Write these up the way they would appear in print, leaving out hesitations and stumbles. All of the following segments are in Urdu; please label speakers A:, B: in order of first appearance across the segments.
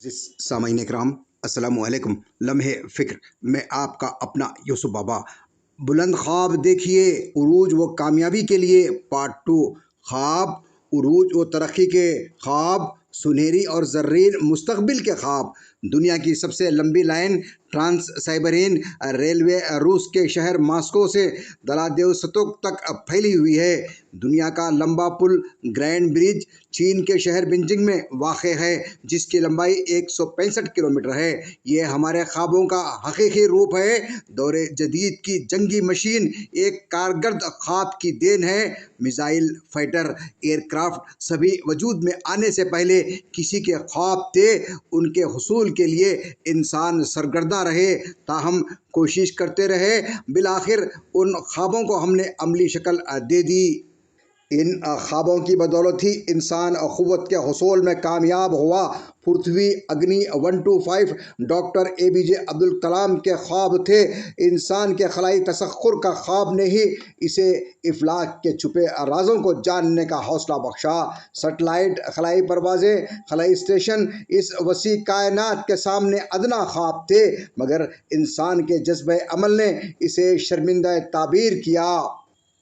A: سامعین کرام السلام علیکم۔ لمحے فکر میں آپ کا اپنا یوسف بابا۔ بلند خواب دیکھیے، عروج و کامیابی کے لیے پارٹ 2۔ خواب، عروج و ترقی کے خواب، سنہری اور زرین مستقبل کے خواب۔ دنیا کی سب سے لمبی لائن ٹرانس سائبرین ریلوے روس کے شہر ماسکو سے ولادیوستوک تک پھیلی ہوئی ہے۔ دنیا کا لمبا پل گرینڈ برج چین کے شہر بینجنگ میں واقع ہے، جس کی لمبائی 165 کلومیٹر ہے۔ یہ ہمارے خوابوں کا حقیقی روپ ہے۔ دور جدید کی جنگی مشین ایک کارکرد خواب کی دین ہے۔ میزائل، فائٹر، ایئر کرافٹ سبھی وجود میں آنے سے پہلے کسی کے خواب تھے۔ ان کے حصول کے لیے انسان سرگرداں رہے، تاہم کوشش کرتے رہے۔ بالآخر ان خوابوں کو ہم نے عملی شکل دے دی۔ ان خوابوں کی بدولت ہی انسان قوت کے حصول میں کامیاب ہوا۔ پرتھوی اگنی 125 ڈاکٹر APJ عبدالکلام کے خواب تھے۔ انسان کے خلائی تسخر کا خواب نے ہی اسے افلاک کے چھپے رازوں کو جاننے کا حوصلہ بخشا۔ سیٹلائٹ، خلائی پروازیں، خلائی اسٹیشن اس وسیع کائنات کے سامنے ادنا خواب تھے، مگر انسان کے جذبہ عمل نے اسے شرمندہ تعبیر کیا۔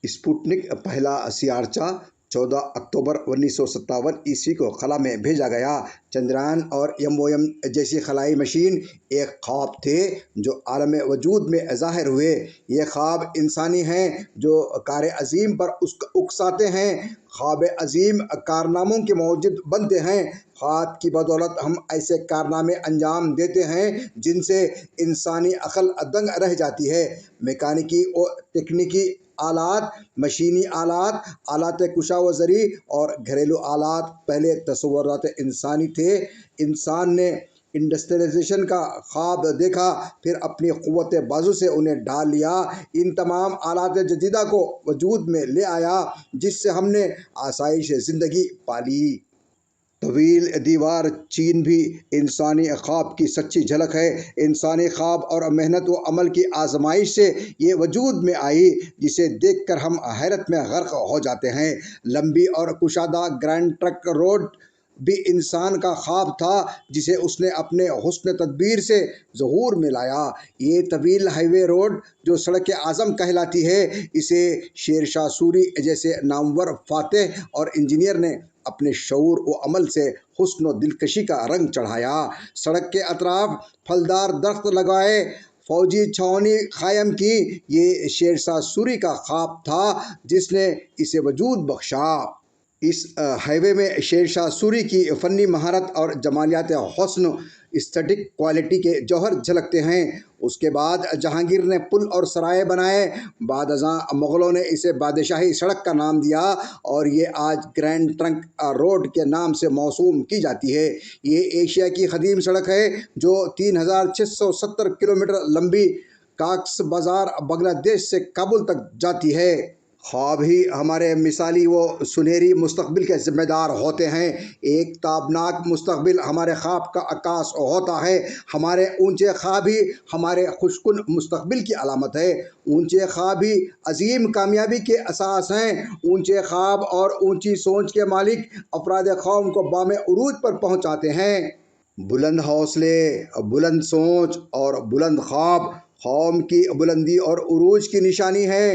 A: اسپوتنک پہلا سیارچہ 14 اکتوبر 1957 کو خلا میں بھیجا گیا۔ چندریان اور MOM جیسی خلائی مشین ایک خواب تھے جو عالم وجود میں ظاہر ہوئے۔ یہ خواب انسانی ہیں جو کار عظیم پر اکساتے ہیں، خواب عظیم کارناموں کے موجد بنتے ہیں۔ خواب کی بدولت ہم ایسے کارنامے انجام دیتے ہیں جن سے انسانی عقل دنگ رہ جاتی ہے۔ میکانیکی و تکنیکی آلات، مشینی آلات، آلات کشا و زری اور گھریلو آلات پہلے تصورات انسانی تھے۔ انسان نے انڈسٹریلائزیشن کا خواب دیکھا، پھر اپنی قوت بازو سے انہیں ڈھال لیا، ان تمام آلات جدیدہ کو وجود میں لے آیا جس سے ہم نے آسائش زندگی پالی۔ طویل دیوار چین بھی انسانی خواب کی سچی جھلک ہے۔ انسانی خواب اور محنت و عمل کی آزمائش سے یہ وجود میں آئی، جسے دیکھ کر ہم حیرت میں غرق ہو جاتے ہیں۔ لمبی اور کشادہ گرینڈ ٹرنک روڈ بھی انسان کا خواب تھا، جسے اس نے اپنے حسن تدبیر سے ظہور میں لایا۔ یہ طویل ہائی وے روڈ جو سڑک اعظم کہلاتی ہے، اسے شیر شاہ سوری جیسے نامور فاتح اور انجینئر نے اپنے شعور و عمل سے حسن و دلکشی کا رنگ چڑھایا۔ سڑک کے اطراف پھلدار درخت لگائے، فوجی چھاؤنی قائم کی۔ یہ شیر شاہ سوری کا خواب تھا جس نے اسے وجود بخشا۔ اس ہائی وے میں شیر شاہ سوری کی فنی مہارت اور جمالیات حسن اسٹیٹک کوالٹی کے جوہر جھلکتے ہیں۔ اس کے بعد جہانگیر نے پل اور سرائے بنائے، بعد ازاں مغلوں نے اسے بادشاہی سڑک کا نام دیا اور یہ آج گرینڈ ٹرنک روڈ کے نام سے موسوم کی جاتی ہے۔ یہ ایشیا کی قدیم سڑک ہے جو 3670 کلومیٹر لمبی کاکس بازار بنگلہ دیش سے کابل تک جاتی ہے۔ خواب ہی ہمارے مثالی و سنہری مستقبل کے ذمہ دار ہوتے ہیں۔ ایک تابناک مستقبل ہمارے خواب کا عکاس ہوتا ہے۔ ہمارے اونچے خواب ہی ہمارے خوشکن مستقبل کی علامت ہے۔ اونچے خواب ہی عظیم کامیابی کے اساس ہیں۔ اونچے خواب اور اونچی سوچ کے مالک افراد قوم کو بام عروج پر پہنچاتے ہیں۔ بلند حوصلے، بلند سوچ اور بلند خواب قوم کی بلندی اور عروج کی نشانی ہے۔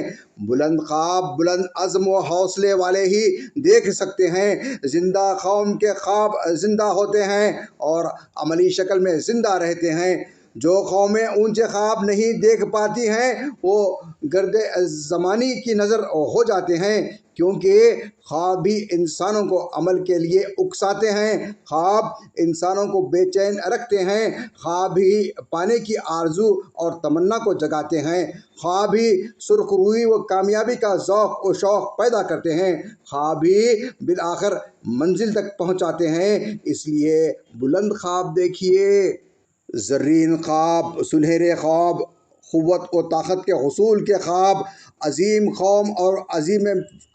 A: بلند خواب بلند عزم و حوصلے والے ہی دیکھ سکتے ہیں۔ زندہ قوم کے خواب زندہ ہوتے ہیں اور عملی شکل میں زندہ رہتے ہیں۔ جو قومیں اونچے خواب نہیں دیکھ پاتی ہیں وہ گرد زمانی کی نظر ہو جاتے ہیں، کیونکہ خواب بھی انسانوں کو عمل کے لیے اکساتے ہیں۔ خواب انسانوں کو بے چین رکھتے ہیں۔ خواب ہی پانے کی آرزو اور تمنا کو جگاتے ہیں۔ خواب ہی سرخ روئی و کامیابی کا ذوق و شوق پیدا کرتے ہیں۔ خواب ہی بالآخر منزل تک پہنچاتے ہیں۔ اس لیے بلند خواب دیکھیے۔ زرین خواب، سنہرے خواب، قوت و طاقت کے حصول کے خواب، عظیم قوم اور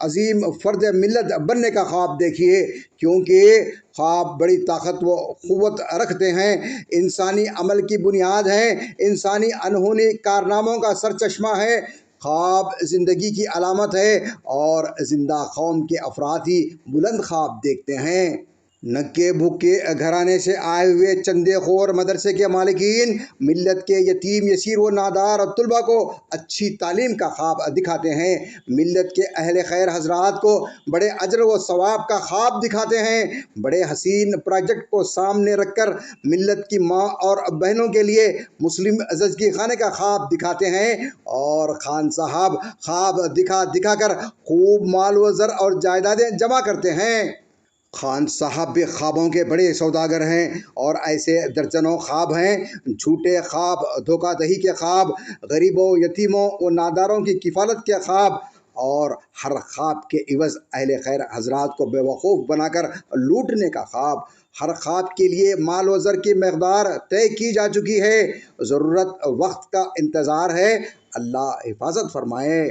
A: عظیم فرد ملت بننے کا خواب دیکھیے، کیونکہ خواب بڑی طاقت و قوت رکھتے ہیں، انسانی عمل کی بنیاد ہیں، انسانی انہونی کارناموں کا سرچشمہ ہے۔ خواب زندگی کی علامت ہے اور زندہ قوم کے افراد ہی بلند خواب دیکھتے ہیں۔ نکے بھوکے گھرانے سے آئے ہوئے چندے خور مدرسے کے مالکین ملت کے یتیم یسیر و نادار طلباء کو اچھی تعلیم کا خواب دکھاتے ہیں، ملت کے اہل خیر حضرات کو بڑے اجر و ثواب کا خواب دکھاتے ہیں، بڑے حسین پروجیکٹ کو سامنے رکھ کر ملت کی ماں اور بہنوں کے لیے مسلم زچگی خانے کا خواب دکھاتے ہیں، اور خان صاحب خواب دکھا دکھا کر خوب مال و زر اور جائیدادیں جمع کرتے ہیں۔ خان صاحب بھی خوابوں کے بڑے سوداگر ہیں، اور ایسے درجنوں خواب ہیں، جھوٹے خواب، دھوکہ دہی کے خواب، غریبوں یتیموں و ناداروں کی کفالت کے خواب، اور ہر خواب کے عوض اہل خیر حضرات کو بیوقوف بنا کر لوٹنے کا خواب۔ ہر خواب کے لیے مال و زر کی مقدار طے کی جا چکی ہے، ضرورت وقت کا انتظار ہے، اللہ حفاظت فرمائے۔